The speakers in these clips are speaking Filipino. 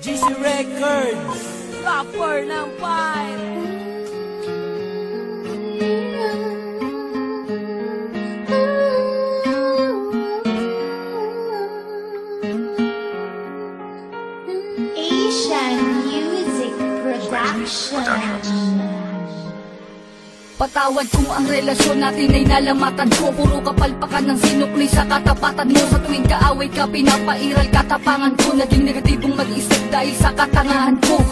GC Records, Rapper ng Five. Asian Music Production. Patawad kung ang relasyon natin ay nalamatan ko. Puro kapalpakan ng sinukli sa katapatan mo. Sa tuwing kaaway ka, pinapairal katapangan ko. Naging negatibong mag-isip dahil sa katangahan ko.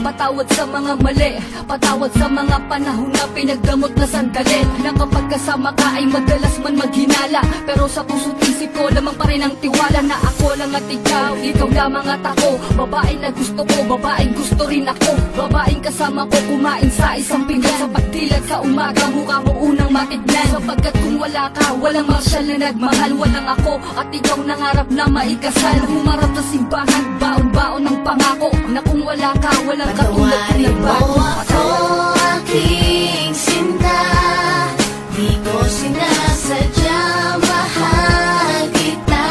Patawad sa mga mali, patawad sa mga panahon na pinagdamot na sandali. Na kapag kasama ka ay madalas man maghinala, pero sa puso't isip ko lamang pa rin ang tiwala na ako lang at ikaw lamang at ako. Babae na gusto ko, babaeng gusto rin ako. Babaeng kasama ko kumain sa isang pinggan. Sa pagdilat sa umaga, mukha mo unang matignan. Sapagkat kung wala ka, walang marsyal na nagmahal. Walang ako at ikaw nangarap na maikasal. Humarap sa simbahan, baon-baon ng pangako na kung wala ka, walang katulad na Patawarin mo ako, aking sinta. Di ko sinasadya, mahal kita.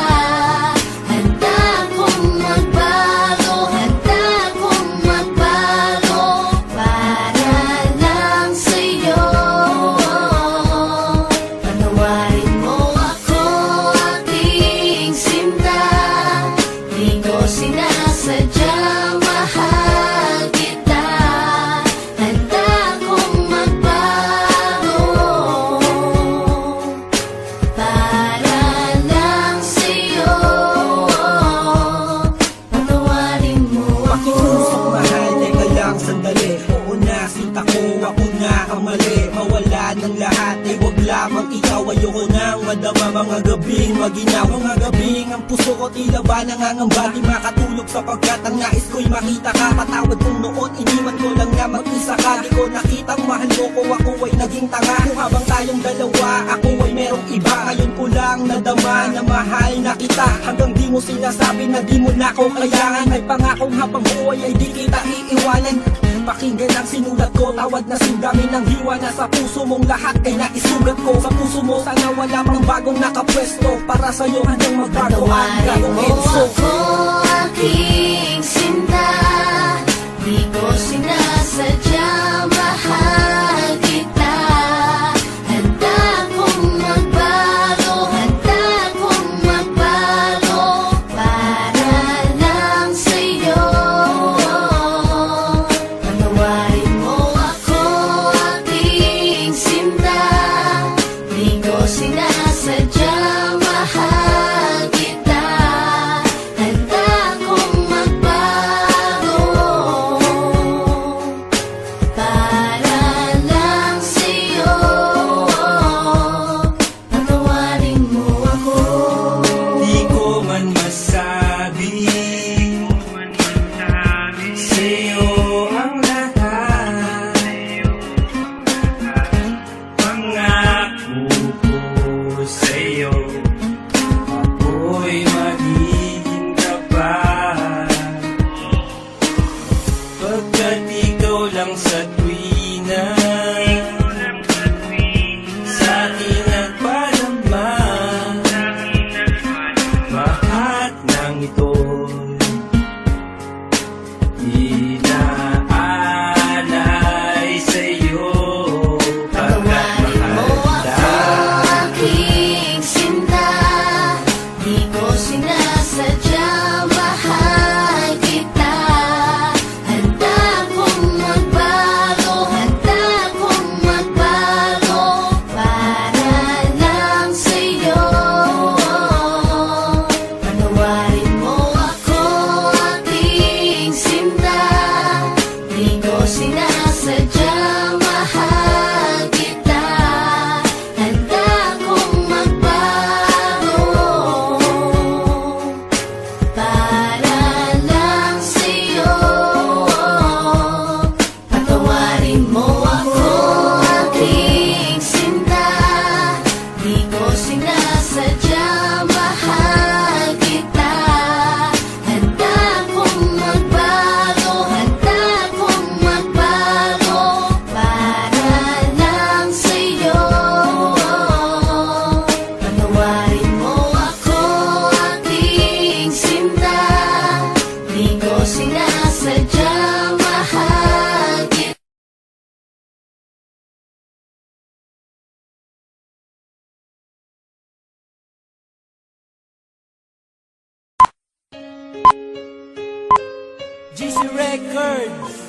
Handa kong magbago, handa kong magbago para lang sa'yo. Patawarin mo ako, aking sinta. Di ko sinasadya, mahal kita. Handa kong magbago para lang sa'yo. Patawarin mo ako. pakiusap mahal, teka lang sandali. Oo na, sinta ko, ako na ang mali. Mawala ng lahat, ay wag lamang ikaw. Ayoko nang madama mga gabing maginaw. Mga gabing ang puso ko tila ba nangangamba. Di makatulog sapagkat ang nais ko'y makita ka. Patawad kung noon, iniwan ko lang na mag-isa ka. Di ko nakitang mahal mo ko, ako ay naging tanga. Kung habang tayong dalawa, ako ay merong iba. Ngayon ko lang nadama na mahal na kita. Hanggang di mo sinasabi na di mo na ko kailangan. May pangakong habang buhay ay di kita iiwanan. Pakinggan ang sinulat ko, tawad na sindami ng hiwa na sa puso mong lahat ay naisugat ko. Sa puso mo sana wala pang bagong nakapwesto. Para sa'yo hanggang magbago ang Patawarin gagong mo Enzo. ako, aking sinta. Di ko sinasadya, mahal kita. Handa kong magbago, handa kong magbago para lang sa'yo. Patawarin mo ako, aking sinta. Di ko sinasadya, mahal kita. Handa kong magbago para lang sa'yo. Patawarin mo ako. Di ko man masabi sa'yo ang lahat. Pangako ko sa'yo, ako'y magiging tapat. Pagkat ikaw lang sa tuwina sa akin nagpadama. Lahat ng ito'y inaalay sa'yo. Pagkat Patawarin mo mahal ako, kita. aking sinta. Di ko sinasadya, mahal kita. Handa kong magbago, handa kong magbago para lang sa'yo. Patawarin mo ako, aking sinta. Di ko sinasadya, mahal kita. Handa kong magbago GC Records.